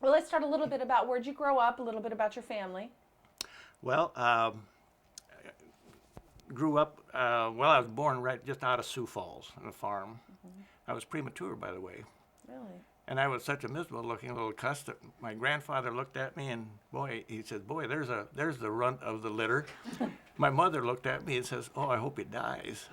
Well, let's start a little bit about where'd you grow up, a little bit about your family. Well, grew up, well, I was born right just out of Sioux Falls on a farm. Hmm. I was premature, by the way. Really? And I was such a miserable looking little cuss that my grandfather looked at me and boy, he says, boy, there's the runt of the litter. My mother looked at me and says, oh, I hope he dies.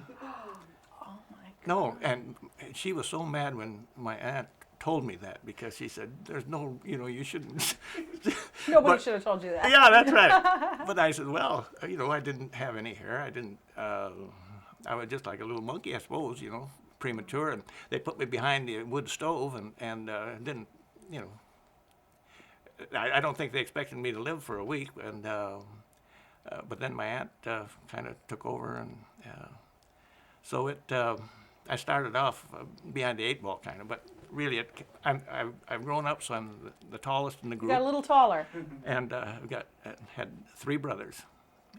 Oh my No, God. and she was so mad when my aunt told me that because she said, there's no, you shouldn't. Nobody But should have told you that. yeah, that's right. But I said, well, I didn't have any hair. I didn't. I was just like a little monkey, I suppose. Premature, and they put me behind the wood stove, and didn't. You know, I don't think they expected me to live for a week, but then my aunt kind of took over, and so it. I started off behind the eight ball, kind of, but really, I've grown up, so I'm the tallest in the You got group, a little taller. and I've got had three brothers,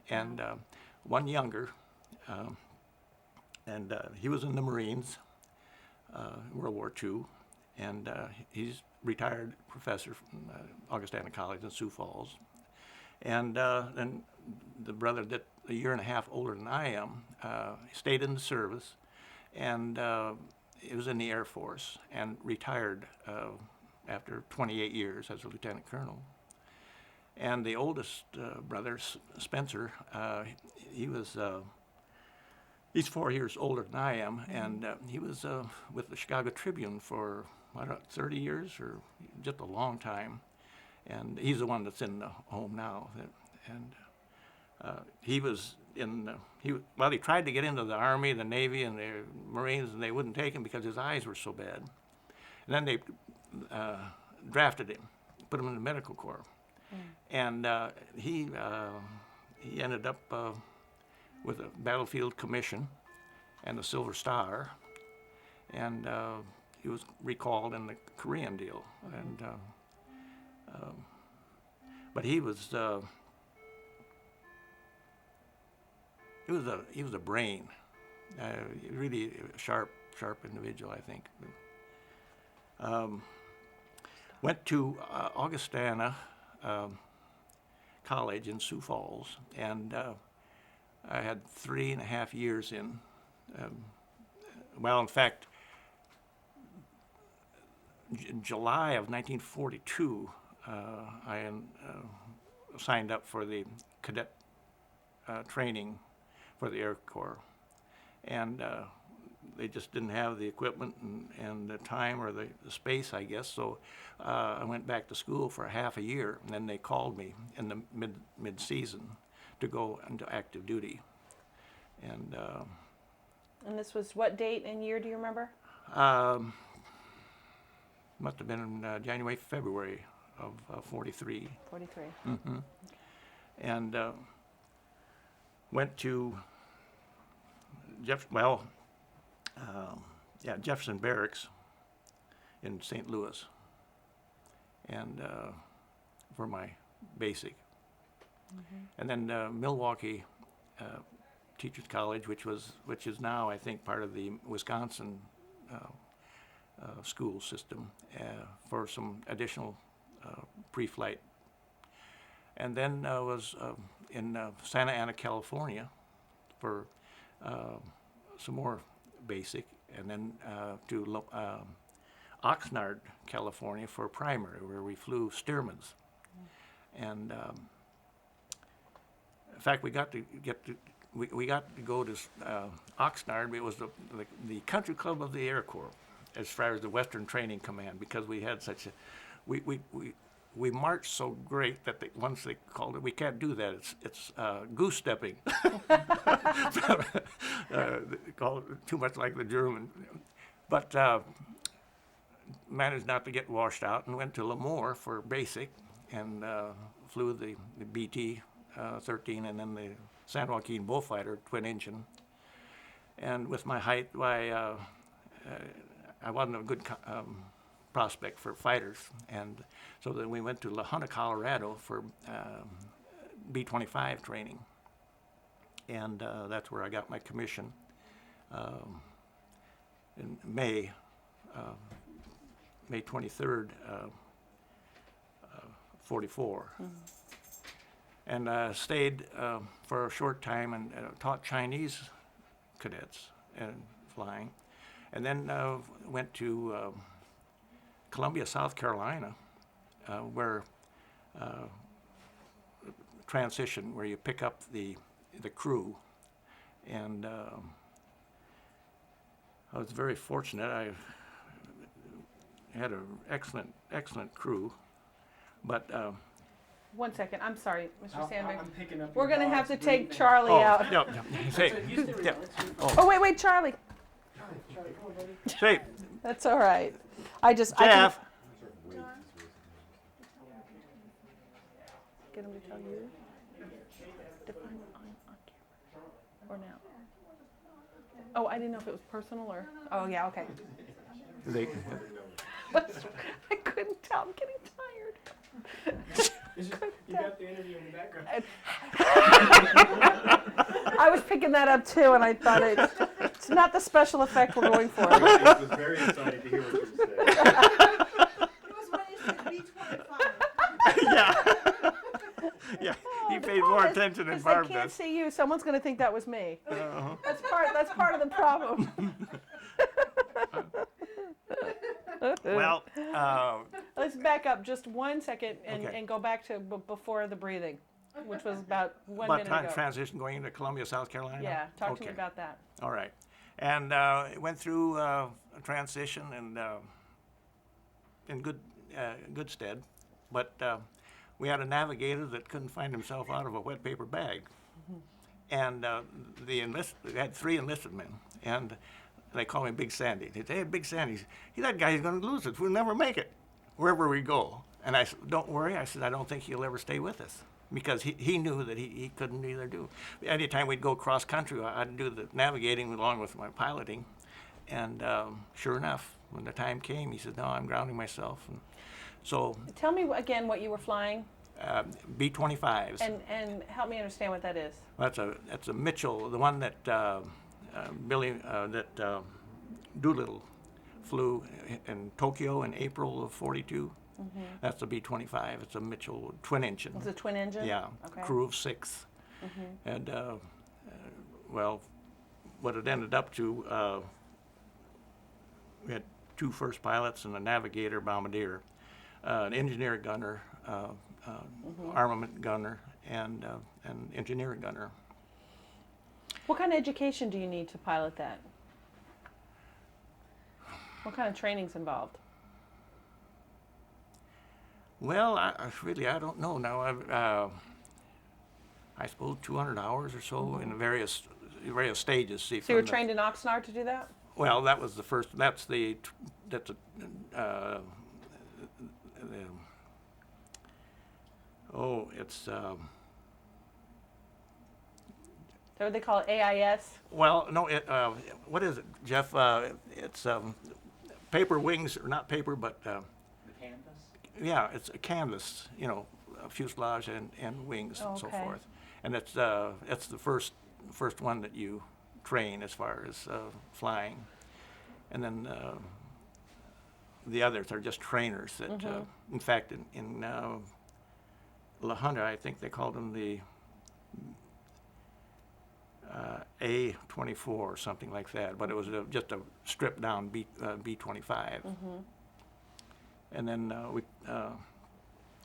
and one younger, um, and he was in the Marines, World War II, and he's retired professor from Augustana College in Sioux Falls, and then the brother that a year and a half older than I am stayed in the service, and he was in the Air Force and retired after 28 years as a lieutenant colonel. And the oldest brother, Spencer, he was he's 4 years older than I am, and he was with the Chicago Tribune for what, 30 years or just a long time. And he's the one that's in the home now. And he was in well, he tried to get into the Army, the Navy, and the Marines, and they wouldn't take him because his eyes were so bad. And then they drafted him, put him in the medical corps. And he ended up with a battlefield commission and a Silver Star, and he was recalled in the Korean deal. And but he was a brain, really sharp individual, I think. Um, Went to Augustana College in Sioux Falls, and I had 3.5 years in. Um, well, in fact, in July of 1942, I signed up for the cadet training for the Air Corps, and they just didn't have the equipment and the time or the space, I guess. So I went back to school for half a year, and then they called me in the mid-season to go into active duty. And And this was what date and year do you remember? um, must have been in January, February of 43. 43. Mm-hmm. And went to Jefferson Barracks in St. Louis, and for my basic, and then Milwaukee Teachers College, which is now I think part of the Wisconsin school system for some additional pre-flight, and then was in Santa Ana, California, for some more basic, and then to Oxnard, California, for primary, where we flew Stearmans. And in fact, we got to go to Oxnard. It was the country club of the Air Corps, as far as the Western Training Command, because we had such a we marched so great that once they called it, we can't do that. It's goose stepping. They call it too much like the German, but managed not to get washed out and went to Lemoore for basic, and flew the BT 13 and then the San Joaquin Bullfighter twin engine. And with my height, I wasn't a good prospect for fighters, and so then we went to La Junta, Colorado for B-25 training, and that's where I got my commission in May 23rd, 44. And stayed for a short time and taught Chinese cadets and flying. And then went to Columbia, South Carolina, where transition, where you pick up the crew. And I was very fortunate. I had an excellent crew, but 1 second. I'm sorry, Mr. Sandvig. I'm picking up. We're your going to have dog's to take breathing. Charlie out. no, say, yeah, Oh, wait, Charlie. Charlie, come on, buddy. say, That's all right. I can Jeff. get him to tell you. Define on camera. Or now. Oh, I didn't know if it was personal or. Oh, yeah, okay. They, I couldn't tell. I'm getting tired. You got the interview in the background. I was picking that up too, and I thought it's not the special effect we're going for. I was very excited to hear what you were saying. It was when you said B25. yeah, he paid more attention than Because they Barb can't does. see you, someone's going to think that was me. Uh-huh. That's part of the problem. Well, Let's back up just 1 second and, Okay. and go back to before the breathing, which was about 1 about minute time ago. transition going into Columbia, South Carolina? Yeah, talk to me Okay. about that. All right. And it went through a transition and in good stead. But we had a navigator that couldn't find himself out of a wet paper bag. And we had 3 enlisted men. And they called me Big Sandy. They said, hey, Big Sandy, that guy's going to lose us. We'll never make it wherever we go. And I said, don't worry. I said, I don't think he'll ever stay with us. Because he knew that he couldn't either do. Anytime we'd go cross country, I'd do the navigating along with my piloting. And sure enough, when the time came, he said, no, I'm grounding myself. And so Tell me again what you were flying B-25s. and help me understand what that is. That's a Mitchell, the one that Doolittle flew in Tokyo in April of '42. That's the B-25. It's a Mitchell twin engine. It's a twin engine? Yeah, Okay. crew of 6. And well, what it ended up to, we had 2 first pilots and a navigator bombardier, an engineer gunner, armament gunner, and an engineer gunner. What kind of education do you need to pilot that? What kind of training's involved? Well, I don't know now. I suppose 200 hours or so in various stages. See, So you were from the- trained in Oxnard to do that? Well, that was the first. It's Is that what they call it, AIS? well, no. What is it, Jeff? It's paper wings, or not paper, but The canvas? yeah, it's a canvas. A fuselage and wings and so Okay. forth. And it's the first one that you train as far as flying, and then the others are just trainers that. In fact, in La Junta, I think they called them the A54 or something like that, but it was just a stripped down B25. And then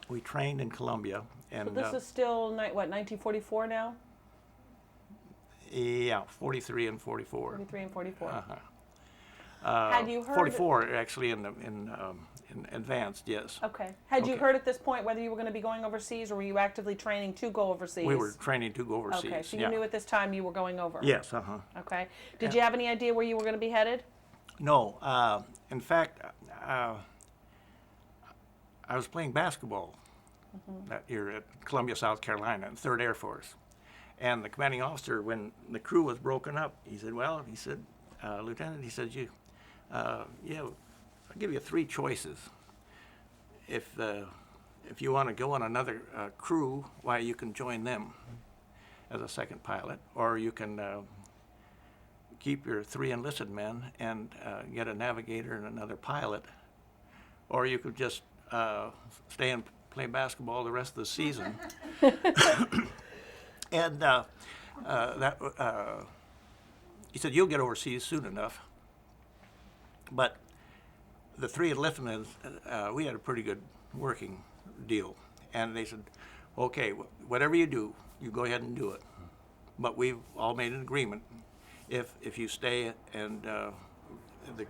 we trained in Columbia, and So this is still, 1944 now? yeah, 43 and 44. 43 and 44. Uh-huh. Had you heard- 44 actually in advanced, yes. Okay. Had you Okay. heard at this point whether you were going to be going overseas, or were you actively training to go overseas? We were training to go overseas. Okay, so you yeah. knew at this time you were going over? Yes, uh-huh. Okay. Did you have any idea where you were going to be headed? No, in fact, I was playing basketball that year at Columbia, South Carolina, in 3rd Air Force. And the commanding officer, when the crew was broken up, he said, Lieutenant, he said, I'll give you 3 choices. If you want to go on another crew, why, you can join them as a second pilot, or you can keep your 3 enlisted men and get a navigator and another pilot, or you could just stay in play basketball the rest of the season. And he said, you'll get overseas soon enough. But the three lieutenants, we had a pretty good working deal. And they said, okay, whatever you do, you go ahead and do it. But we've all made an agreement. If you stay and the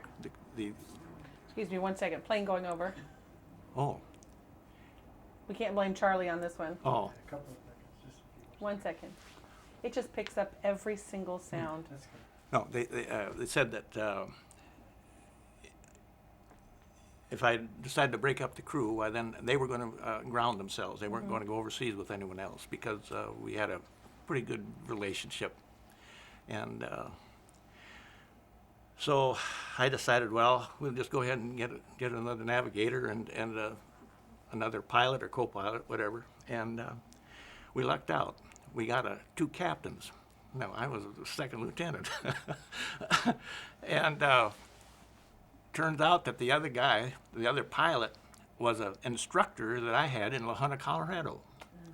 Excuse me 1 second. Plane going over. oh We can't blame Charlie on this one. oh A couple of seconds, just a few 1 second. It just picks up every single sound. That's good. no, they said that if I decided to break up the crew, well, then they were going to ground themselves. They weren't going to go overseas with anyone else because we had a pretty good relationship. And so I decided, well, we'll just go ahead and get another navigator and another pilot or co-pilot, whatever. And we lucked out. We got two captains. No, I was a second lieutenant. And turns out that the other guy, the other pilot, was an instructor that I had in La Junta, Colorado.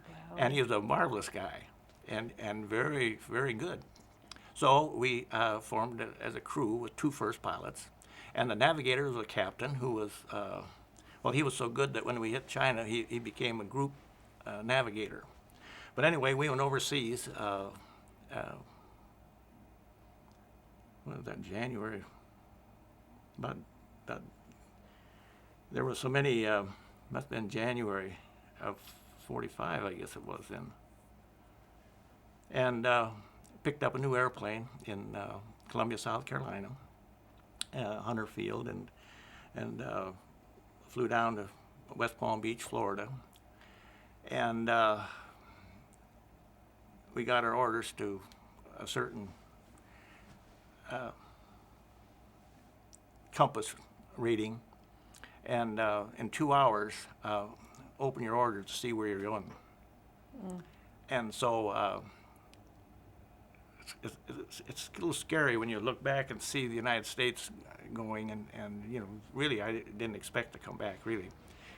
Wow. And he was a marvelous guy and very, very good. So we formed as a crew with two first pilots. And the navigator was a captain who was, well, he was so good that when we hit China, he became a group navigator. But anyway, we went overseas, what was that, January? About there were so many, must have been January of 45, I guess it was then. And picked up a new airplane in Columbia, South Carolina, Hunter Field, and flew down to West Palm Beach, Florida. And we got our orders to a certain compass reading, and in 2 hours, open your order to see where you're going. And so it's a little scary when you look back and see the United States going, and you know, really, I didn't expect to come back, really,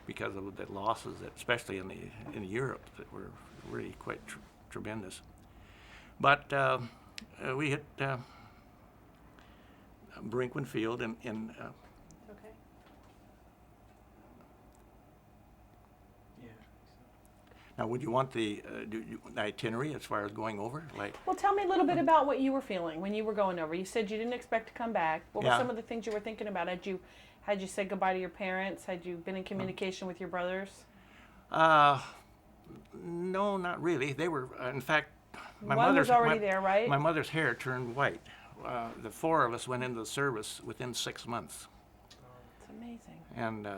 because of the losses, especially in Europe, that were really quite tremendous. But we hit Brinkman Field in Okay. Yeah. now, would you want the itinerary as far as going over? Like, Well, tell me a little bit about what you were feeling when you were going over. You said you didn't expect to come back. What were Yeah. some of the things you were thinking about? Had you said goodbye to your parents? Had you been in communication with your brothers? no, not really. They were, in fact, my One mother's was already there, right? My mother's hair turned white. The four of us went into the service within 6 months. It's amazing. And,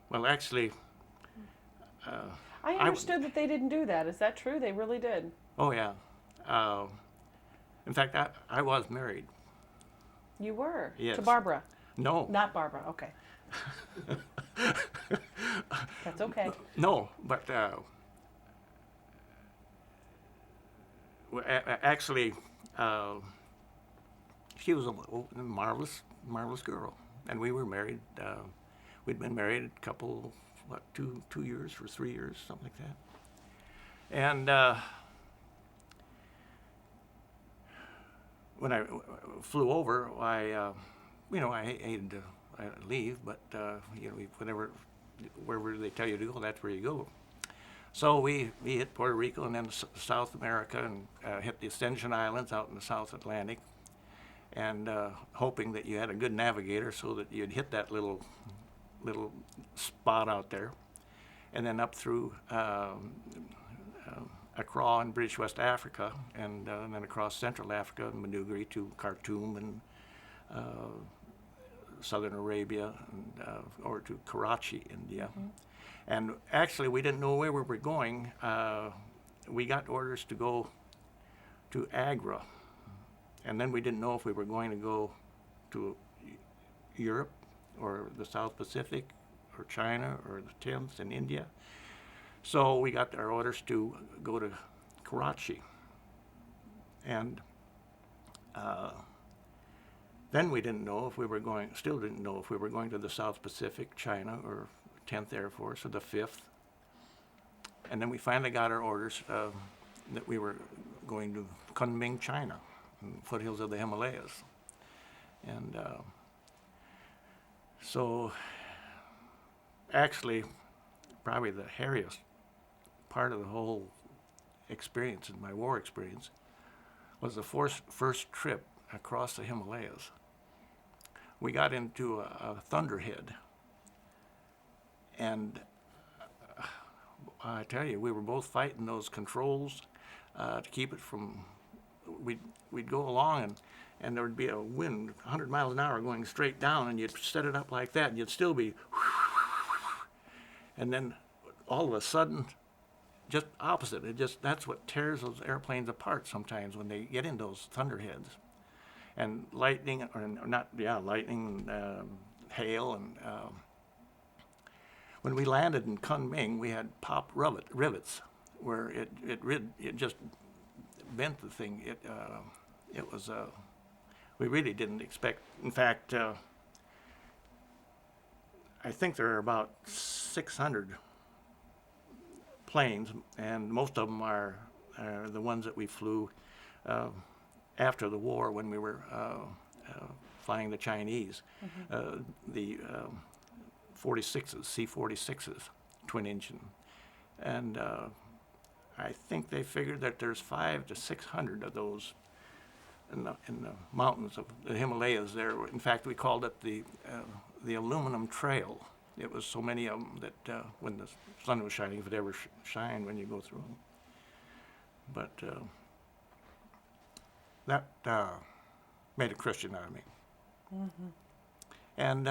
well, actually, I understood that they didn't do that. Is that true? They really did. oh, yeah. In fact, I was married. You were? Yes. To Barbara? No. Not Barbara, okay. That's okay. No, but actually, she was a marvelous, marvelous girl, and we were married. We'd been married a couple, what, 2 years or 3 years, something like that. And when I flew over, you know, I hated to leave, but you know, wherever they tell you to go, that's where you go. So we hit Puerto Rico and then South America, and hit the Ascension Islands out in the South Atlantic, and hoping that you had a good navigator so that you'd hit that little spot out there, and then up through Accra in British West Africa, and then across Central Africa, Maiduguri to Khartoum and Southern Arabia, and or to Karachi, India. Mm-hmm. And actually, we didn't know where we were going. We got orders to go to Agra, and then we didn't know if we were going to go to Europe or the South Pacific or China or the Thames in India. So we got our orders to go to Karachi. And then we didn't know if we were going, still didn't know if we were going to the South Pacific, China, or 10th Air Force, or the 5th. And then we finally got our orders that we were going to Kunming, China, in the foothills of the Himalayas. And so actually, probably the hairiest part of the whole experience, in my war experience, was the first trip across the Himalayas. We got into a thunderhead, and I tell you, we were both fighting those controls to keep it from. We'd go along, and there would be a wind 100 miles an hour going straight down, and you'd set it up like that, and you'd still be, and then all of a sudden, just opposite. That's what tears those airplanes apart sometimes when they get in those thunderheads. And lightning, lightning, hail, and when we landed in Kunming, we had pop rivets where it just bent the thing. It was we really didn't expect. In fact, I think there are about 600 planes, and most of them are the ones that we flew after the war when we were flying the Chinese, the 46s, C-46s, twin engine. And I think they figured that there's 500 to 600 of those in the mountains of the Himalayas there. In fact, we called it the aluminum trail. It was so many of them that when the sun was shining, if it ever shined when you go through them. But that made a Christian out of me. Mm-hmm. And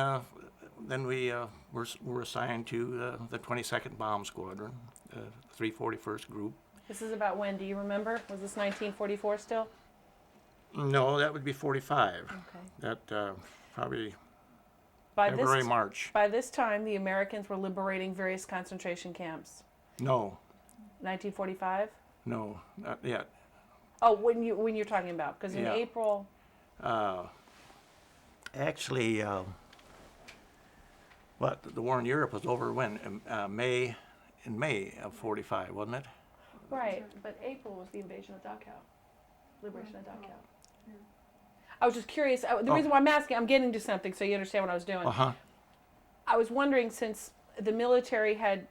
then we were assigned to the 22nd Bomb Squadron, 341st Group. This is about when? Do you remember? Was this 1944 still? No, that would be 45. Okay. That probably By February, this March. By this time, the Americans were liberating various concentration camps. No, 1945? no, not yet. Oh, when you're talking about, because in Yeah. April. Actually, the war in Europe was over when? In May of 45, wasn't it? Right, but April was the invasion of Dachau, liberation of Dachau. I was just curious. The reason why I'm asking, I'm getting to something so you understand what I was doing. Uh-huh. I was wondering, since the military had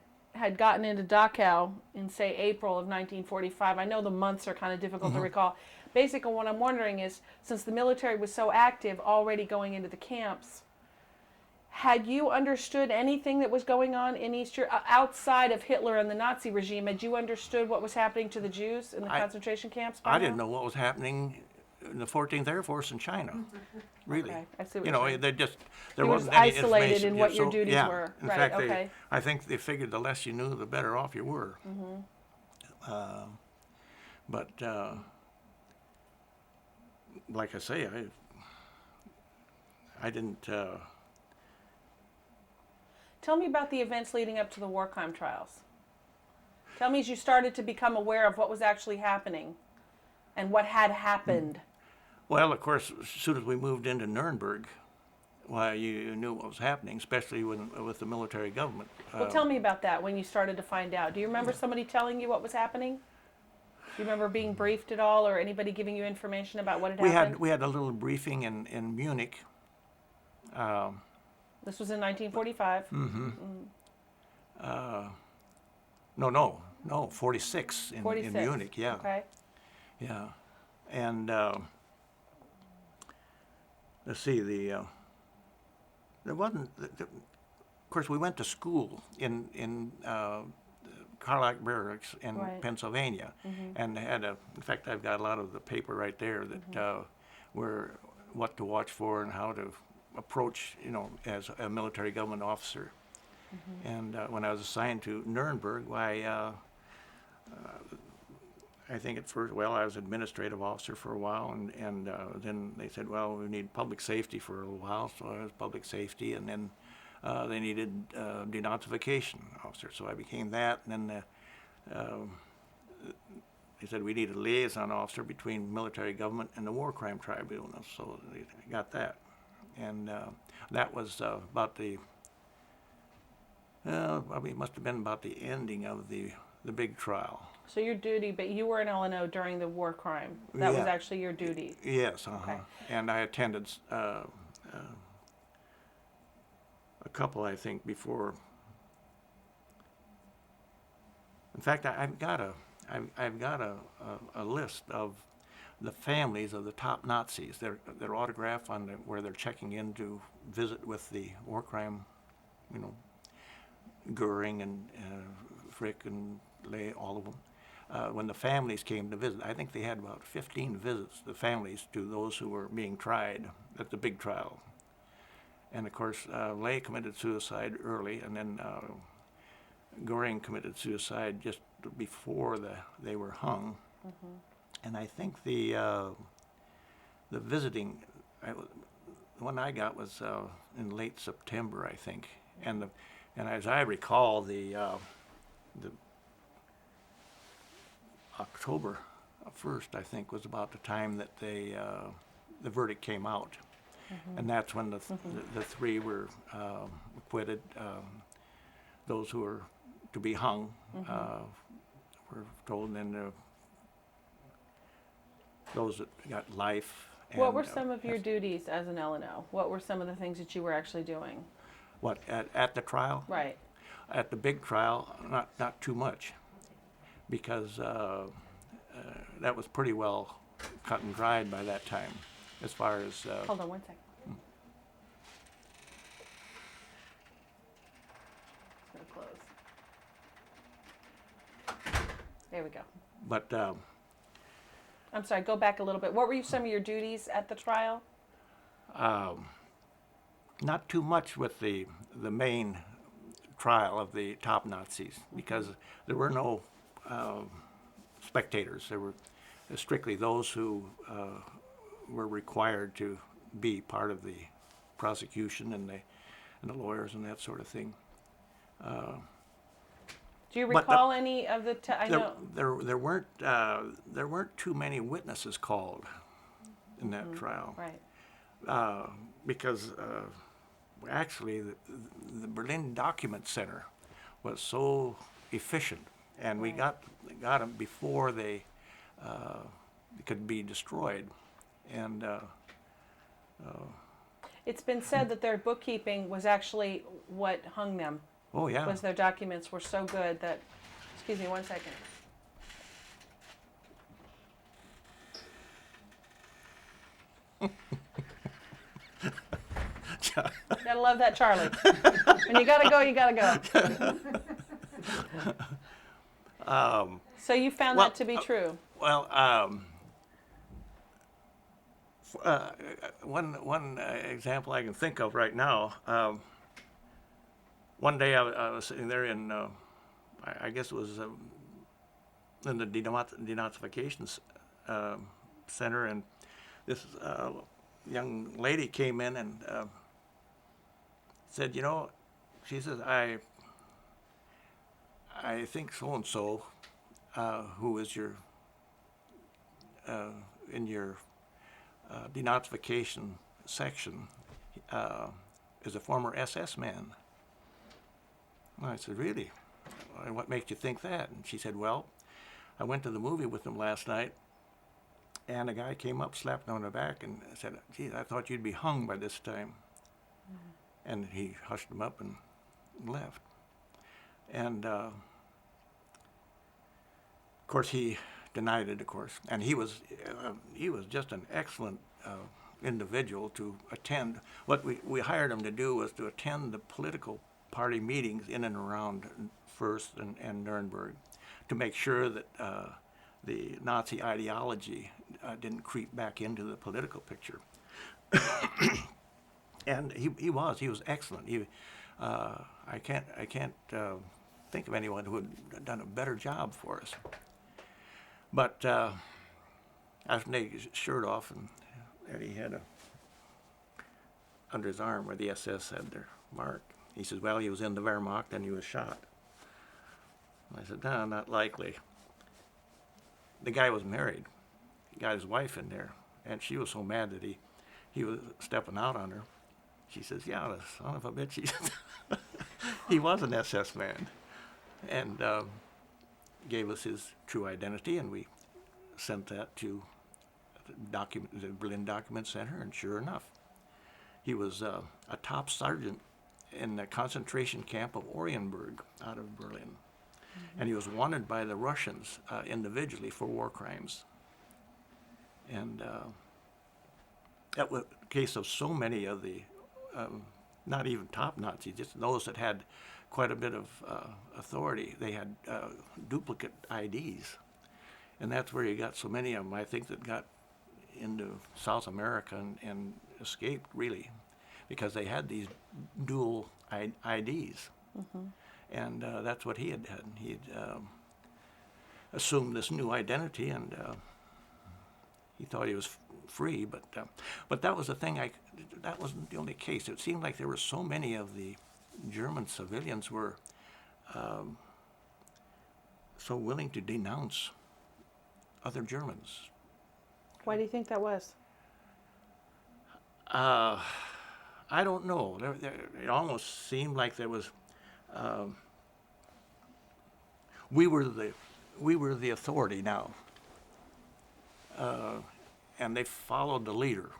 gotten into Dachau in, say, April of 1945, I know the months are kind of difficult to recall. Basically, what I'm wondering is, since the military was so active already going into the camps, had you understood anything that was going on in East Europe, outside of Hitler and the Nazi regime? Had you understood what was happening to the Jews in the concentration camps by I now? didn't know what was happening in the 14th Air Force in China. Really. Okay, I see what You you're know, saying. there You were wasn't just any isolated information. in what Yeah, your so- duties yeah. were. In Right, fact, okay. I think they figured the less you knew, the better off you were. But like I say, I didn't. Tell me about the events leading up to the war crime trials. Tell me as you started to become aware of what was actually happening and what had happened. Well, of course, as soon as we moved into Nuremberg, why you knew what was happening, especially with the military government. Well, tell me about that when you started to find out. Do you remember somebody telling you what was happening? Do you remember being briefed at all, or anybody giving you information about what had happened? We had a little briefing in Munich. This was in 1945. No, 46 in 46. Munich, yeah. Okay. Yeah. And let's see, there wasn't, of course, we went to school in Carlac Barracks in Right. Pennsylvania, and had in fact, I've got a lot of the paper right there that where what to watch for and how to approach, as a military government officer. And when I was assigned to Nuremberg, I think at first, I was administrative officer for a while, and then they said, well, we need public safety for a little while, so I was public safety, and then they needed denazification officer, so I became that, and then they said we need a liaison officer between military government and the war crime tribunal, so they got that. And that was about the Probably must have been about the ending of the big trial. So your duty, but you were in Illinois during the war crime. That was Yeah. actually your duty. Yes, Okay. And I attended a couple, I think, before. In fact, I've got a list of the families of the top Nazis. Their autograph on where they're checking in to visit with the war crime, you know, Goering and Frick and Ley, all of them. When the families came to visit, I think they had about 15 visits, the families, to those who were being tried at the big trial. And of course, Ley committed suicide early, and then Goring committed suicide just before they were hung. Mm-hmm. And I think the visiting, the one I got was in late September, I think. And as I recall, the October 1st, I think, was about the time that the verdict came out. Mm-hmm. And that's when the three were acquitted. Those who were to be hung were told, and then those that got life. What were some of your duties as an LNO? What were some of the things that you were actually doing? What, at the trial? Right. At the big trial, not too much, because that was pretty well cut and dried by that time, as far as. Hold on one second. It's gonna close. There we go. But I'm sorry, go back a little bit. What were some of your duties at the trial? not too much with the main trial of the top Nazis, because there were no spectators. There were strictly those who were required to be part of the prosecution and the lawyers and that sort of thing. Do you But recall any of the? I know. There weren't too many witnesses called in that trial, Right. because actually the Berlin Document Center was so efficient, and we got them before they could be destroyed, and. It's been said that their bookkeeping was actually what hung them. Oh yeah. Was their documents were so good that. Excuse me, one second. Gotta love that, Charlie. When you gotta go, you gotta go. So you found well, that to be true. Well, one example I can think of right now. One day I was sitting there in, I guess it was in the denazification center, and this young lady came in and said, she says, I think so-and-so, who is your, in your denazification section, is a former SS man. Well, I said, really? What makes you think that? And she said, well, I went to the movie with them last night, and a guy came up, slapped me on the back, and said, geez, I thought you'd be hung by this time. Mm-hmm. And he hushed him up and left. And of course, he denied it, of course. And he was just an excellent individual to attend. What we hired him to do was to attend the political party meetings in and around First and Nuremberg, to make sure that the Nazi ideology didn't creep back into the political picture. And he was excellent. I can't think of anyone who had done a better job for us. But after he took his shirt off, and he had under his arm where the SS had their mark. He says, well, he was in the Wehrmacht and he was shot. I said, no, not likely. The guy was married. He got his wife in there, and she was so mad that he was stepping out on her. She says, yeah, the son of a bitch. He says, he was an SS man. And gave us his true identity, and we sent that to the Berlin Document Center, and sure enough, he was a top sergeant in the concentration camp of Orienburg out of Berlin. And he was wanted by the Russians individually for war crimes. And that was the case of so many of the, not even top Nazis, just those that had quite a bit of authority. They had duplicate IDs. And that's where you got so many of them, I think, that got into South America and escaped, really, because they had these dual IDs. And that's what he had. He'd assumed this new identity, and he thought he was free. But that was the thing. That wasn't the only case. It seemed like there were so many of the German civilians were so willing to denounce other Germans. Why do you think that was? I don't know. It almost seemed like there was. We were the authority now, and they followed the leader.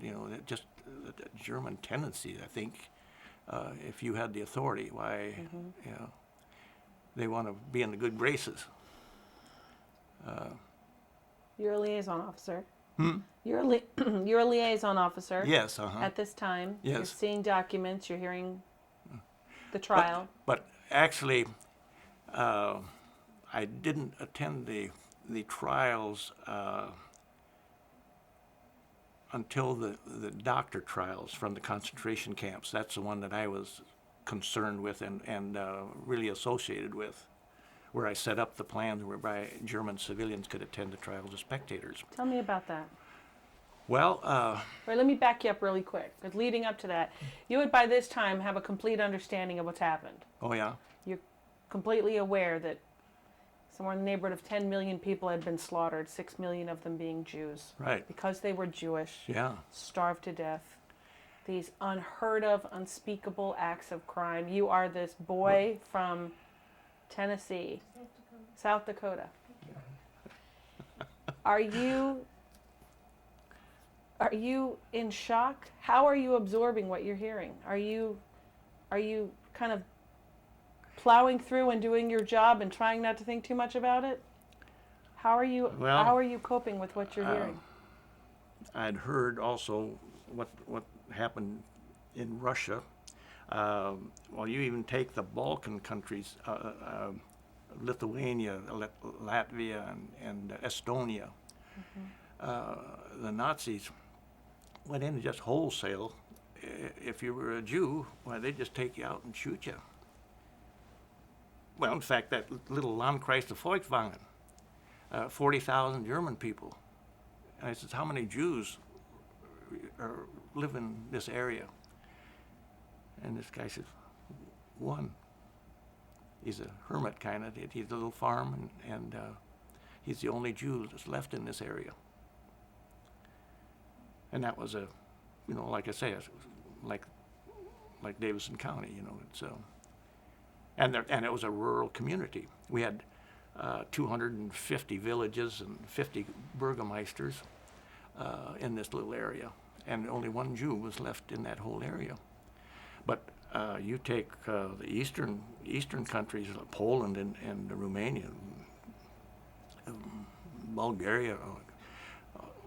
You know, just the German tendency, I think. If you had the authority, why, you know, they want to be in the good graces. You're a liaison officer. You're a liaison officer. Yes, At this time, you're Yes. seeing documents. You're hearing the trial. But actually, I didn't attend the trials until the doctor trials from the concentration camps. That's the one that I was concerned with and really associated with, where I set up the plans whereby German civilians could attend the trials as spectators. Tell me about that. Well, Or let me back you up really quick. Because leading up to that, you would by this time have a complete understanding of what's happened. oh yeah, You're completely aware that somewhere in the neighborhood of 10 million people had been slaughtered, 6 million of them being Jews. right, Because they were Jewish, yeah, starved to death. These unheard of, unspeakable acts of crime. You are this boy from Tennessee, South Dakota. Are you in shock? How are you absorbing what you're hearing? Are you kind of plowing through and doing your job and trying not to think too much about it? How are you coping with what you're hearing? I'd heard also what happened in Russia. Well, you even take the Balkan countries, Lithuania, Latvia, and Estonia. The Nazis went in just wholesale. If you were a Jew, why, they'd just take you out and shoot you. Well, in fact, that little Landkreis of Volkswagen, 40,000 German people. And I said, how many Jews live in this area? And this guy says, one. He's a hermit kind of. He has a little farm, and he's the only Jew that's left in this area. And that was like I say, like Davidson County, it's and it was a rural community. We had 250 villages and 50 burgomeisters in this little area, and only one Jew was left in that whole area. But you take the eastern countries, like Poland and Romania, Bulgaria,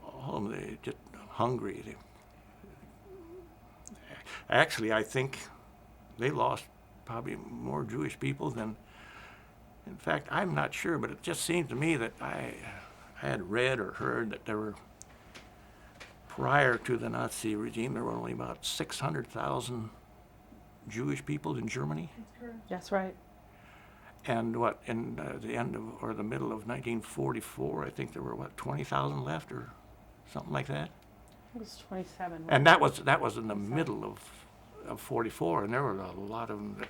all of them, they just hungry. Actually, I think they lost probably more Jewish people than. In fact, I'm not sure, but it just seemed to me that I had read or heard that there were, prior to the Nazi regime, there were only about 600,000 Jewish people in Germany. That's correct. That's right. And in the end of, or the middle of 1944, I think there were 20,000 left or something like that. It was 27. And that was in the middle of 44, and there were a lot of them that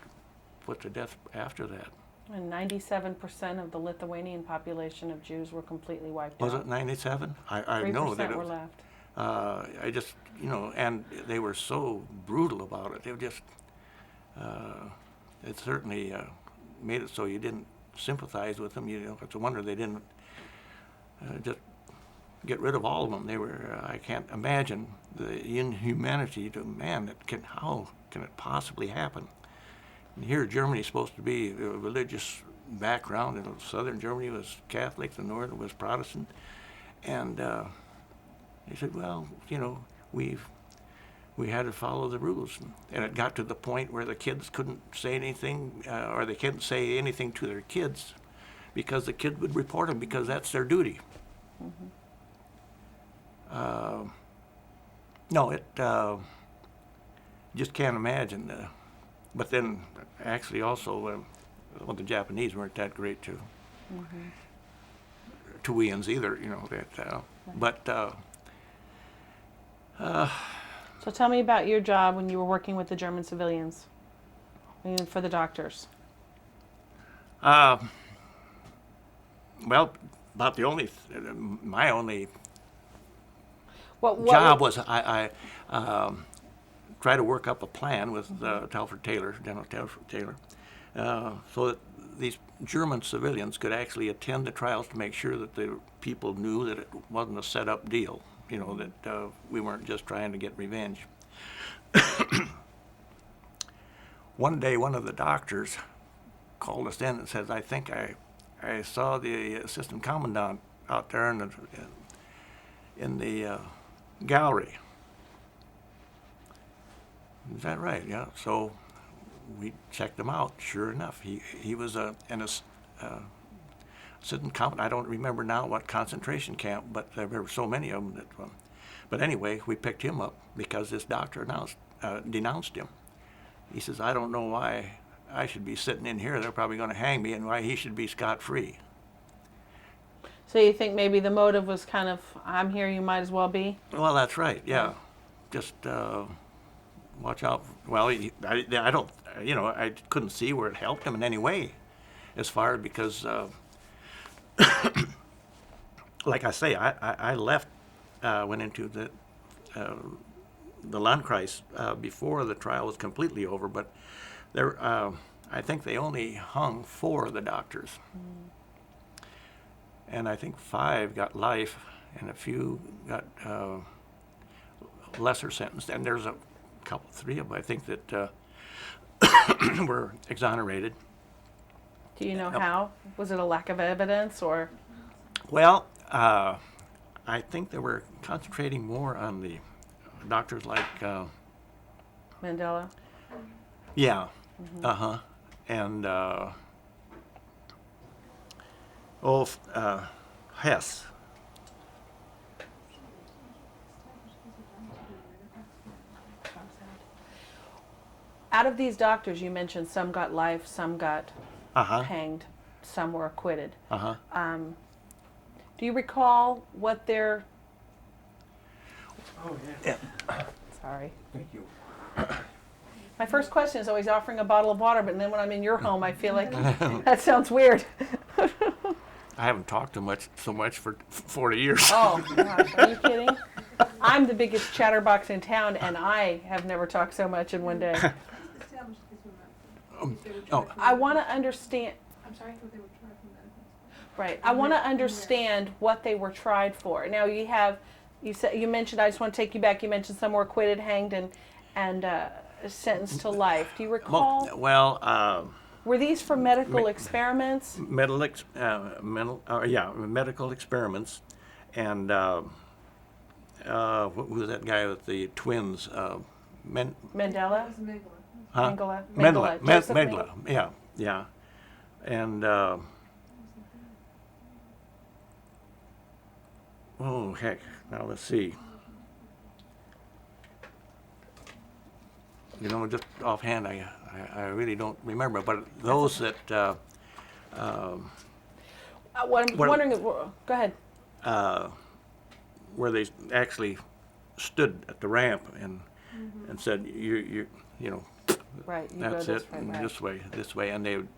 put to death after that. And 97% of the Lithuanian population of Jews were completely wiped Was out. it 97? I 3% know that it were was. left. I just you know, and they were so brutal about it. They were just, it certainly made it so you didn't sympathize with them. You know, it's a wonder they didn't just get rid of all of them. They were, I can't imagine the inhumanity to man. How can it possibly happen? And here, Germany's supposed to be a religious background, and southern Germany was Catholic, the northern was Protestant, and they said, well, you know, we had to follow the rules, and it got to the point where the kids couldn't say anything, or they couldn't say anything to their kids, because the kids would report them because that's their duty. Mm-hmm. No, it just can't imagine. But then, actually, also, well, the Japanese weren't that great to Tuians either. You know that, but. So tell me about your job when you were working with the German civilians, and for the doctors. Well, about the only, my only What job was I try to work up a plan with Telford Taylor, General Telford Taylor, so that these German civilians could actually attend the trials to make sure that the people knew that it wasn't a set-up deal, you know, that we weren't just trying to get revenge. One day, one of the doctors called us in and says, I think I saw the assistant commandant out there in the gallery. Is that right? Yeah. So we checked him out. Sure enough, he was an assistant commandant. I don't remember now what concentration camp, but there were so many of them that. But anyway, we picked him up because this doctor denounced him. He says, I don't know why I should be sitting in here. They're probably going to hang me, and why he should be scot-free. So you think maybe the motive was kind of, I'm here, you might as well be? Well, that's right. Yeah, just watch out. Well, I don't. You know, I couldn't see where it helped him in any way, as far because, like I say, I left, went into the Landkreis before the trial was completely over, but there, I think they only hung 4 of the doctors. And I think 5 got life, and a few got lesser sentence. And there's a couple, 3 of them, I think, that were exonerated. Do you know how? Was it a lack of evidence, or? Well, I think they were concentrating more on the doctors like Mandela? yeah, and Hess. Out of these doctors, you mentioned some got life, some got hanged, some were acquitted. Do you recall what their... Oh, yeah. Sorry. Thank you. My first question is always offering a bottle of water, but then when I'm in your home, I feel like that sounds weird. I haven't talked so much for 40 years. Oh, gosh, are you kidding? I'm the biggest chatterbox in town, and I have never talked so much in one day. I want to understand. I'm sorry, what they were tried for medical. Right. I want to understand what they were tried for. Now you mentioned. I just want to take you back. You mentioned some were acquitted, hanged, and sentenced to life. Do you recall? Well, were these for medical experiments? medical experiments, and who was that guy with the twins? Mandela. Huh? Mengele. Joseph Mengele. Yeah, and oh heck! Now let's see. You know, just offhand, I really don't remember. But those that What I'm wondering. Go ahead. where they actually stood at the ramp and said, you know, Right. You that's go it, and right. this way, and they would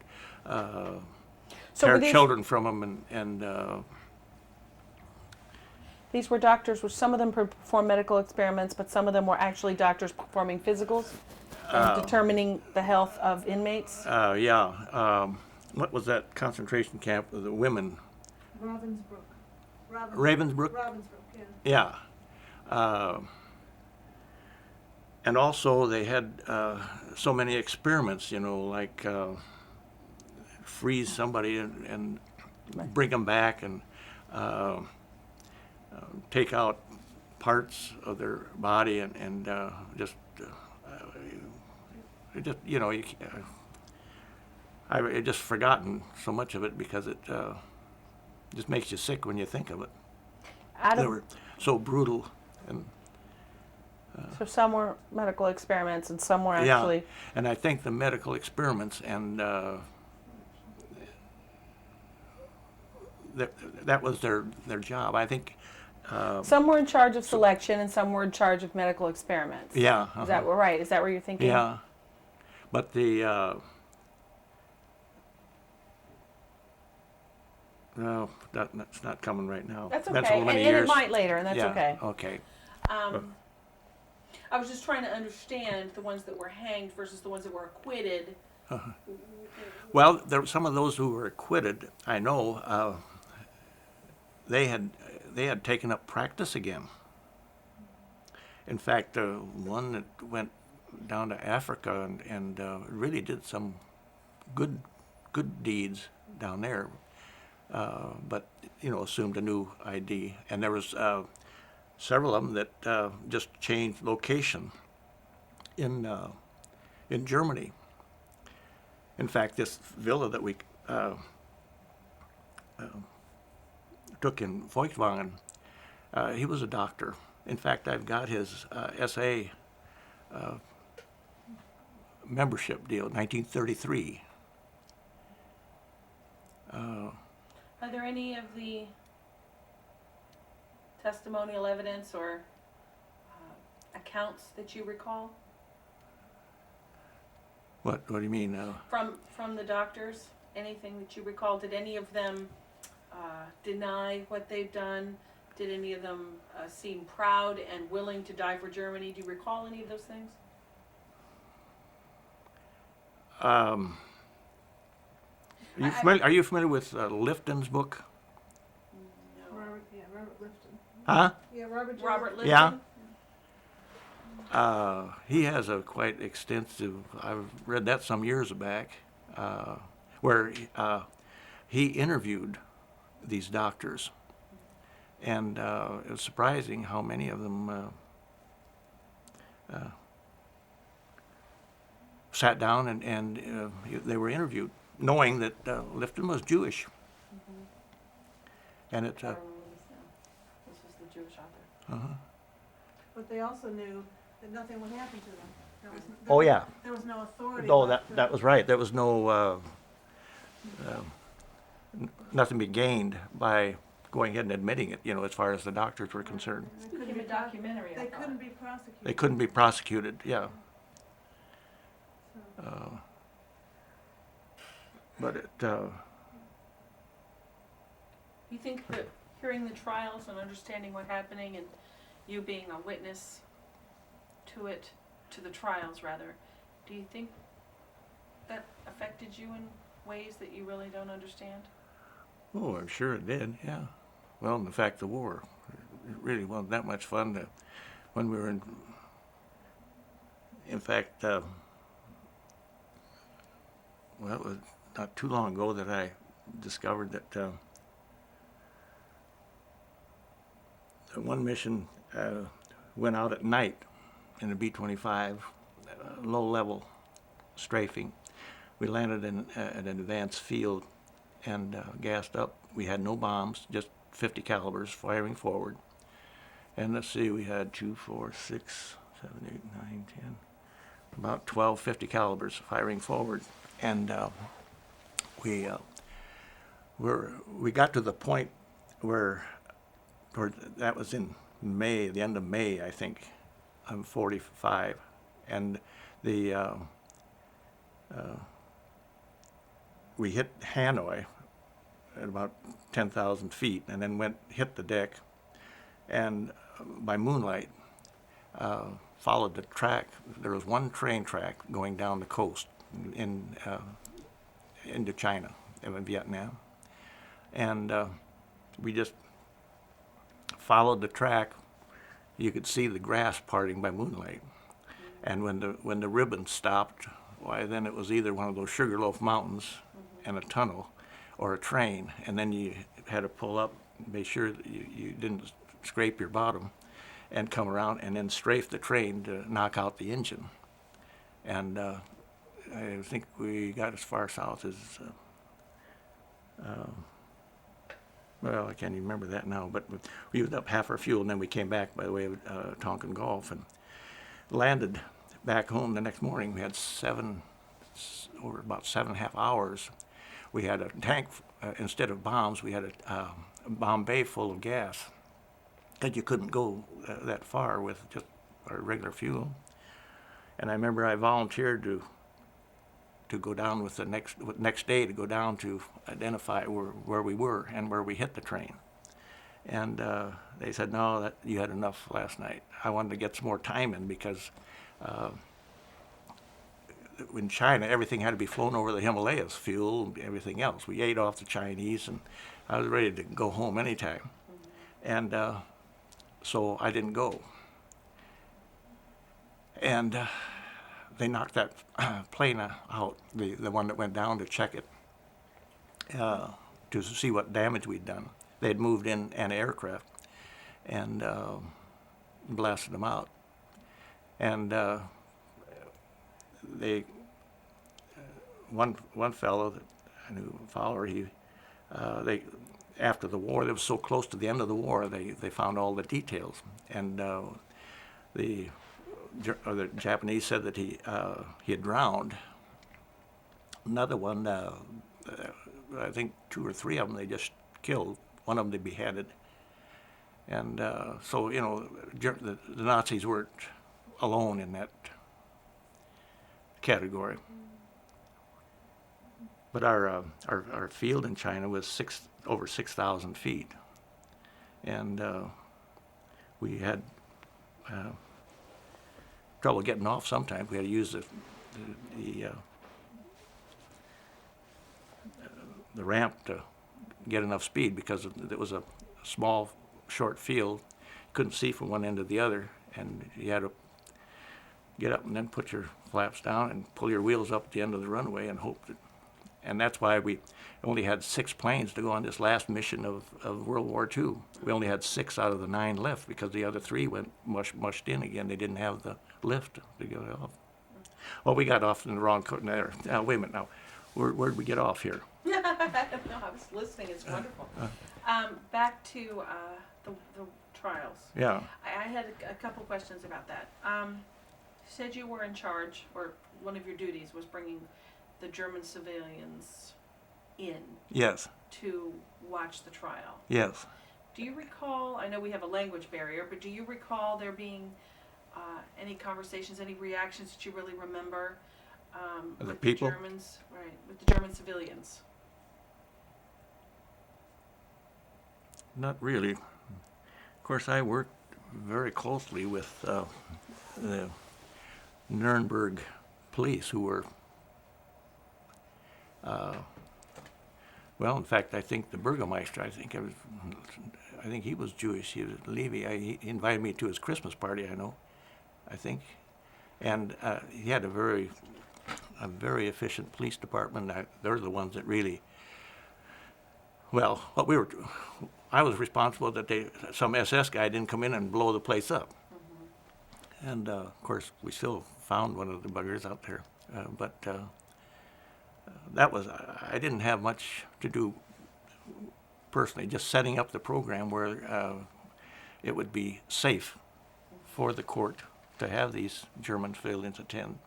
So were tear these, children from them and These were doctors, were some of them perform medical experiments, but some of them were actually doctors performing physicals and determining the health of inmates. Yeah. What was that concentration camp of the women? Ravensbrück. Ravensbrück? Ravensbrück, yeah. Yeah. And also they had so many experiments, like freeze somebody and bring them back and take out parts of their body and just, I just forgotten so much of it because it just makes you sick when you think of it. They were so brutal. And So some were medical experiments and some were yeah, actually. and I think the medical experiments and that was their job. I think. Some were in charge of selection and some were in charge of medical experiments. Yeah. Is that right? Is that where you're thinking? Yeah, but no, that's not coming right now. That's Been so okay. And many it years. might later, and that's Yeah, okay. Okay. I was just trying to understand the ones that were hanged versus the ones that were acquitted. Well, there were some of those who were acquitted. I know they had taken up practice again. In fact, one that went down to Africa and really did some good deeds down there, but assumed a new ID. And there was several of them that just changed location in Germany. In fact, this villa that we took in Volkswagen, he was a doctor. In fact, I've got his SA membership deal, 1933. Are there any of the testimonial evidence or accounts that you recall What do you mean? from the doctors? Anything that you recall? Did any of them deny what they've done? Did any of them seem proud and willing to die for Germany? Do you recall any of those things? Are you familiar with Lifton's book? No. Robert Lifton. Huh? Yeah, Robert. Robert Lifton? Yeah. He has a quite extensive, I've read that some years back, where he interviewed these doctors. And it was surprising how many of them sat down and they were interviewed, knowing that Lifton was Jewish. And it. I remember this now. This was the Jewish author. But they also knew that nothing would happen to them. Oh, yeah. There was no authority. No, left to- that was right. There was no nothing be gained by going ahead and admitting it. As far as the doctors were concerned, They couldn't Became a be documentary. I They thought. couldn't be prosecuted. they couldn't be prosecuted. Yeah. But it. You think that hearing the trials and understanding what happening and you being a witness to the trials rather, do you think that affected you in ways that you really don't understand? Oh, I'm sure it did. Yeah. Well, in fact, the war it really wasn't that much fun. When we were in fact, well, it was not too long ago that I discovered that one mission went out at night in a B-25, low-level strafing. We landed in an advanced field and gassed up. We had no bombs, just 50 calibers firing forward. And let's see, we had 2, 4, 6, 7, 8, 9, 10, about 12 50 calibers firing forward. And we got to the point where, that was in May, the end of May, I think. I'm 45, and we hit Hanoi at about 10,000 feet, and then hit the deck, and by moonlight, followed the track. There was one train track going down the coast into China, in Vietnam, and we just followed the track. You could see the grass parting by moonlight, and when the ribbon stopped, why then it was either one of those Sugarloaf Mountains and a tunnel, or a train, and then you had to pull up, make sure that you didn't scrape your bottom, and come around and then strafe the train to knock out the engine. And I think we got as far south as, well, I can't even remember that now, but we used up half our fuel, and then we came back by the way of Tonkin Gulf and landed back home the next morning. We had over about 7.5 hours. We had a tank, instead of bombs, we had a bomb bay full of gas, because you couldn't go that far with just our regular fuel. And I remember I volunteered to go down with the next day to go down to identify where we were and where we hit the train. And they said, no, that you had enough last night. I wanted to get some more time in, because in China, everything had to be flown over the Himalayas, fuel and everything else. We ate off the Chinese, and I was ready to go home anytime. And so I didn't go. And they knocked that plane out, the one that went down to check it, to see what damage we'd done. They had moved in an aircraft and blasted them out. And one fellow that I knew, Fowler, they after the war, they was so close to the end of the war, they found all the details, and the Japanese said that he had drowned. Another one, I think 2 or 3 of them they just killed. One of them they beheaded. And so, you know, the Nazis weren't alone in that category. But our field in China was over 6,000 feet, and we had trouble getting off sometimes. We had to use the ramp to get enough speed, because it was a small, short field. Couldn't see from one end to the other, and you had to get up and then put your flaps down and pull your wheels up at the end of the runway and hope that. And that's why we only had 6 planes to go on this last mission of World War II. We only had 6 out of the 9 left, because the other 3 went mushed in again. They didn't have the lift to get off. Well, we got off in the wrong there. Now, wait a minute now. Where'd we get off here? I don't know. I was listening. It's wonderful. Back to the trials. Yeah. I had a couple questions about that. You said you were in charge, or one of your duties was bringing the German civilians in. Yes. To watch the trial. Yes. Do you recall, I know we have a language barrier, but do you recall there being any conversations, any reactions that you really remember Of the with people? the Germans, right, with the German civilians? Not really. Of course, I worked very closely with the Nuremberg police, who were, well, in fact, I think the Burgermeister, I think he was Jewish. He was Levy. He invited me to his Christmas party, I think. And he had a very efficient police department. They're the ones that really, well, I was responsible that some SS guy didn't come in and blow the place up. Mm-hmm. And of course, we still found one of the buggers out there. But that was, I didn't have much to do personally, just setting up the program where it would be safe for the court to have these German civilians attend,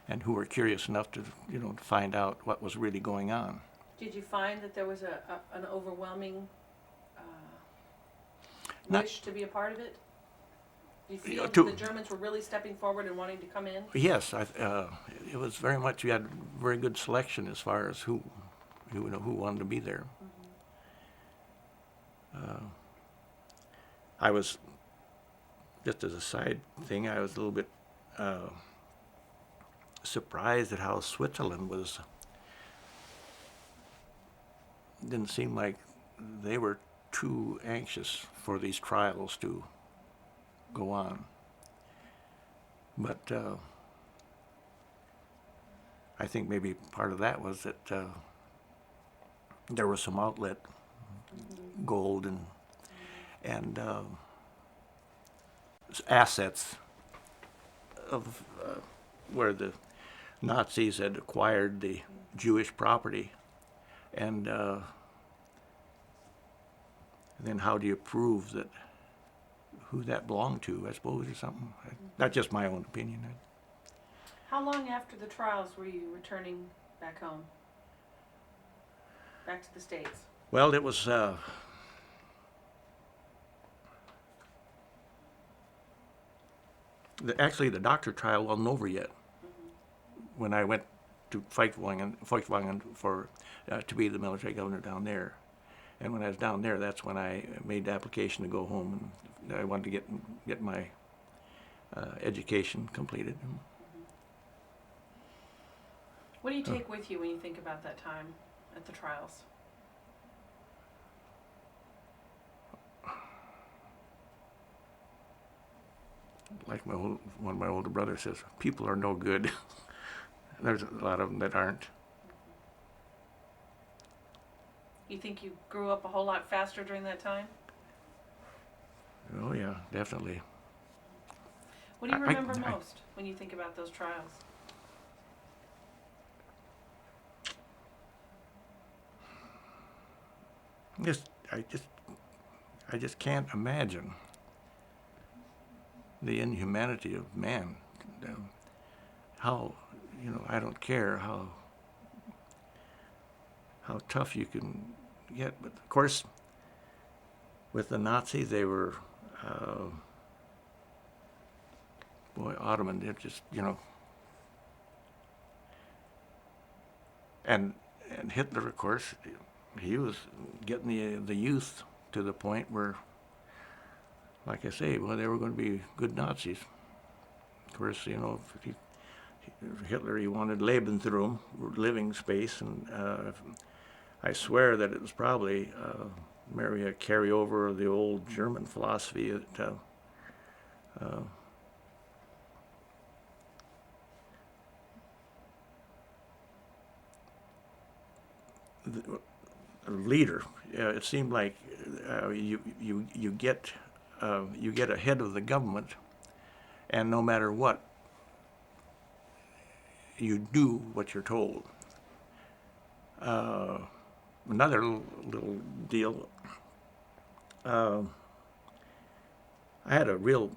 and who were curious enough to, to find out what was really going on. Did you find that there was an overwhelming Not- wish to be a part of it? Do you feel to- that the Germans were really stepping forward and wanting to come in? Yes, it was very much. We had very good selection as far as who wanted to be there. I was, just as a side thing, I was a little bit surprised at how Switzerland didn't seem like they were too anxious for these trials to go on. But I think maybe part of that was that there was some outlet, gold and assets of where the Nazis had acquired the Jewish property, and then how do you prove that who that belonged to, I suppose, or something? That's just my own opinion. How long after the trials were you returning back home? Back to the States? Well, it was actually the doctor trial wasn't over yet when I went to Feuchtwangen for to be the military governor down there. And when I was down there, that's when I made the application to go home, and I wanted to get my education completed. What do you take with you when you think about that time at the trials? Like one of my older brothers says, people are no good. There's a lot of them that aren't. You think you grew up a whole lot faster during that time? Oh yeah, definitely. What do you I- remember I- most when you think about those trials? I just can't imagine the inhumanity of man. How, I don't care how tough you can get, but of course, with the Nazis, they were, Ottoman. They're just, and Hitler, of course, he was getting the youth to the point where, like I say, well, they were going to be good Nazis. Of course, Hitler, he wanted Lebensraum, living space, and I swear that it was probably maybe a carryover of the old German philosophy that the leader. It seemed like you get ahead of the government, and no matter what, you do what you're told. Another little deal. I had a real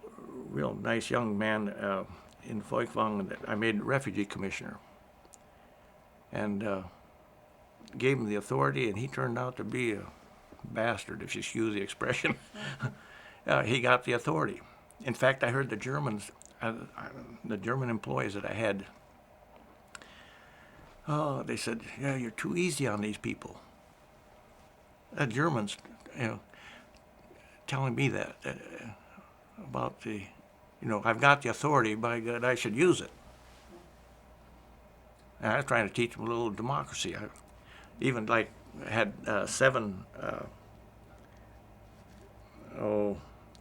nice young man in Feuchtwangen that I made refugee commissioner, and gave him the authority, and he turned out to be a bastard, if you excuse the expression. He got the authority. In fact, I heard the Germans, the German employees that I had, they said, "Yeah, you're too easy on these people." Germans, telling me that about the, I've got the authority, by God, I should use it. And I was trying to teach them a little democracy. I even had 7,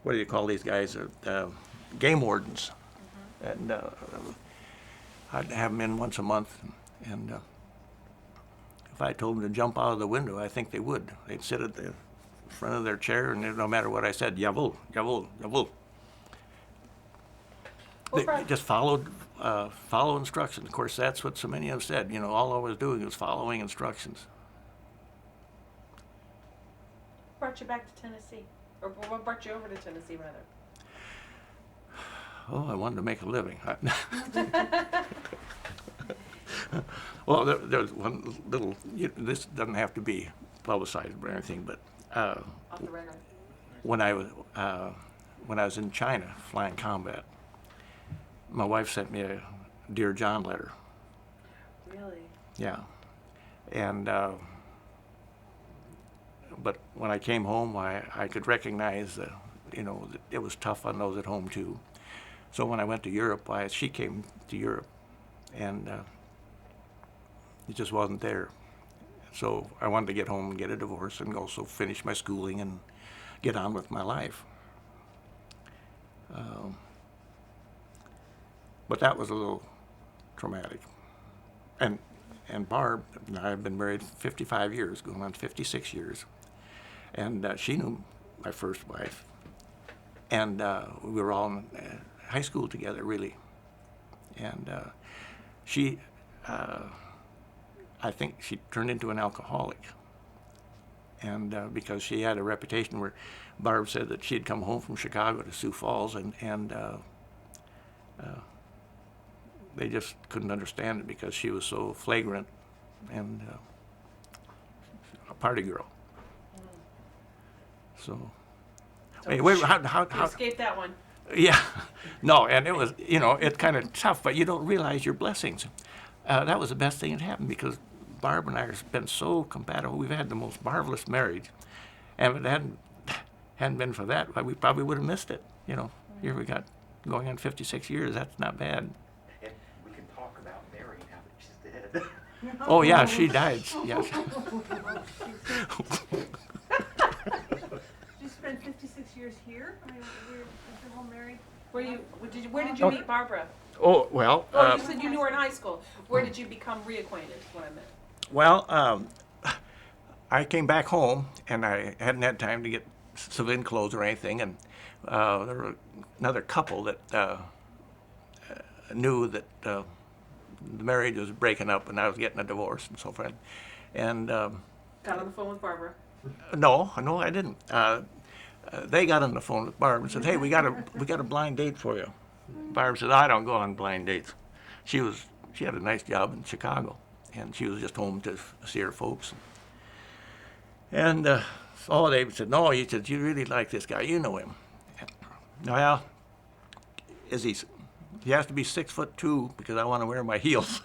what do you call these guys? Game wardens. And I'd have them in once a month, and if I told them to jump out of the window, I think they would. They'd sit at the front of their chair, and no matter what I said, jawohl, jawohl, jawohl. They just follow instructions. Of course, that's what so many have said. All I was doing was following instructions. What brought you back to Tennessee? Or what brought you over to Tennessee, rather? Oh, I wanted to make a living. Well, there's one little. This doesn't have to be publicized or anything, but Off the record. when I was in China flying combat, my wife sent me a Dear John letter. Really? Yeah, and but when I came home, I could recognize you know, it was tough on those at home too. So when I went to Europe, she came to Europe, and it just wasn't there. So I wanted to get home and get a divorce and also finish my schooling and get on with my life. But that was a little traumatic. And Barb and I have been married 55 years, going on 56 years. And she knew my first wife. And we were all in high school together, really. And she, I think she turned into an alcoholic. And because she had a reputation where Barb said that she had come home from Chicago to Sioux Falls, and they just couldn't understand it because she was so flagrant and a party girl. So, hey, wait, You how, escaped that one. yeah, no, and it was, you know, it's kind of tough, but you don't realize your blessings. That was the best thing that happened because Barb and I have been so compatible. We've had the most marvelous marriage, and if it hadn't been for that, we probably would have missed it. You know, here we got going on 56 years. That's not bad. And we can talk about Mary now that she's dead. Oh yeah, she died. Yes. You spent 56 years here? I mean, you're home married? Where did you meet Barbara? Oh well. Oh, you said you knew her in high school. Where did you become reacquainted? Is what I meant. Well, I came back home, and I hadn't had time to get civilian clothes or anything, and there were another couple that knew that the marriage was breaking up, and I was getting a divorce and so forth. And Got on the phone with Barbara. no, I didn't. They got on the phone with Barb and said, "Hey, we got a blind date for you." Barb said, "I don't go on blind dates." She had a nice job in Chicago, and she was just home to see her folks. And so they said, "No," he said, "you really like this guy. You know him." Well, he has to be 6'2" because I want to wear my heels.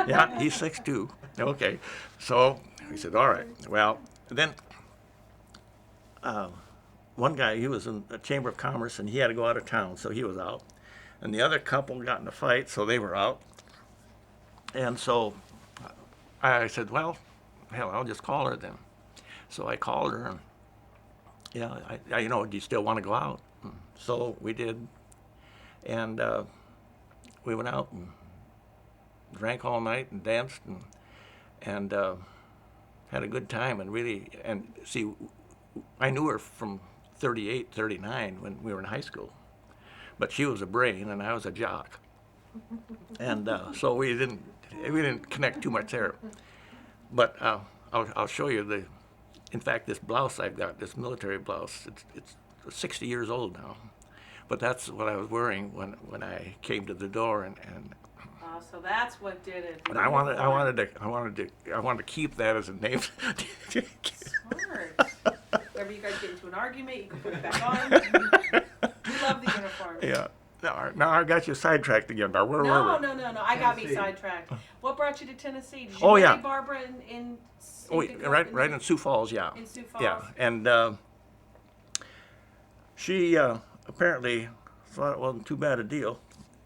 Yeah, he's 6'2". Okay. So we said, all right. Well, then one guy, he was in the Chamber of Commerce, and he had to go out of town, so he was out. And the other couple got in a fight, so they were out. And so I said, well, hell, I'll just call her then. So I called her, and yeah, I you know, do you still want to go out? And so we did, and we went out and drank all night and danced and had a good time, and really, and see, I knew her from 38, 39 when we were in high school, but she was a brain and I was a jock, and so we didn't connect too much there. But I'll show you in fact, this blouse I've got, this military blouse, it's 60 years old now, but that's what I was wearing when I came to the door, and Oh, so that's what did it. but I wanted to keep that as a name. Smart. Whenever you guys get into an argument, you can put it back on. We love the uniform. Yeah. Now I got you sidetracked again. Now, where were we? No. I got me sidetracked. What brought you to Tennessee? Did you Oh, marry yeah. Barbara in Oh, right in Sioux Falls, yeah. In Sioux Falls. Yeah, and she apparently thought it wasn't too bad a deal.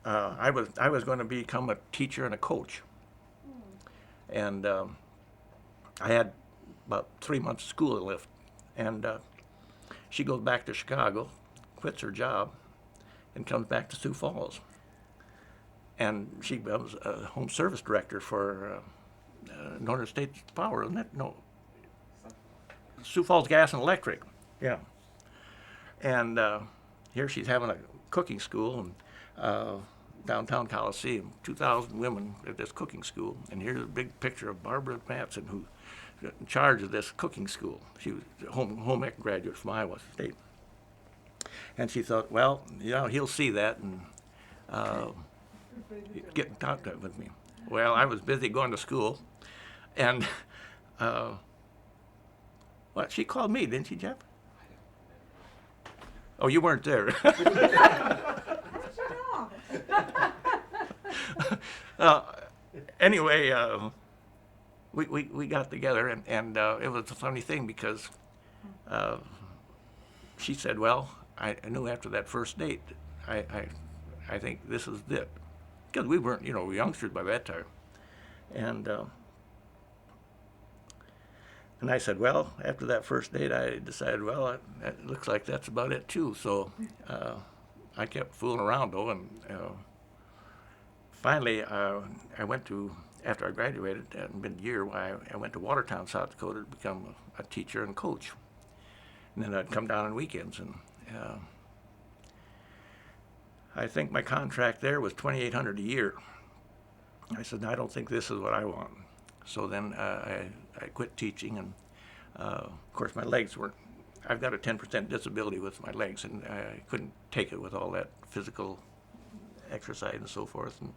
I was going to become a teacher and a coach, and I had about 3 months of school left, and she goes back to Chicago, quits her job, and comes back to Sioux Falls, and she becomes a home service director for Northern States Power, isn't it? No, Sioux Falls Gas and Electric. Yeah, and here she's having a cooking school, and downtown Coliseum, 2,000 women at this cooking school. And here's a big picture of Barbara Matson, who's in charge of this cooking school. She was a home ec graduate from Iowa State. And she thought, well, you know, he'll see that and get in contact with me. Well, I was busy going to school, and she called me, didn't she, Jeff? Oh, you weren't there. How did you know? Anyway, we got together, and it was a funny thing because she said, well, I knew after that first date, I think this is it. Because we weren't, youngsters by that time. And I said, well, after that first date, I decided, well, it looks like that's about it too. So I kept fooling around though, and finally I went to, after I graduated, it hadn't been a year, I went to Watertown, South Dakota to become a teacher and coach. And then I'd come down on weekends, and I think my contract there was $2,800 a year. I said, I don't think this is what I want. So then I quit teaching, and of course my legs weren't, I've got a 10% disability with my legs, and I couldn't take it with all that physical exercise and so forth. And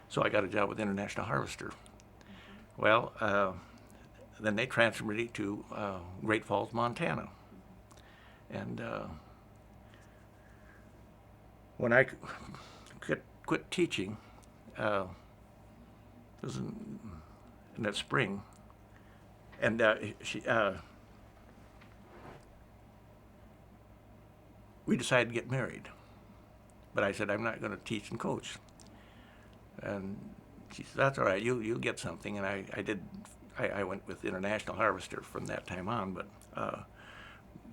so I got a job with International Harvester. Well, then they transferred me to Great Falls, Montana. And when I quit teaching, it was in that spring, and we decided to get married. But I said, I'm not going to teach and coach. And she said, that's all right, you'll get something. And I did. I went with International Harvester from that time on, but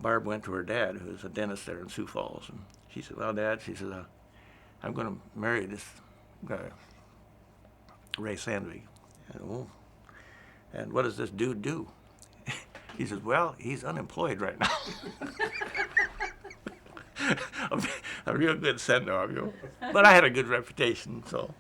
Barb went to her dad, who's a dentist there in Sioux Falls, and she said, well, Dad, she said, I'm going to marry this guy, Ray Sandvig. And what does this dude do? He says, well, he's unemployed right now. A real good send-off, But I had a good reputation, so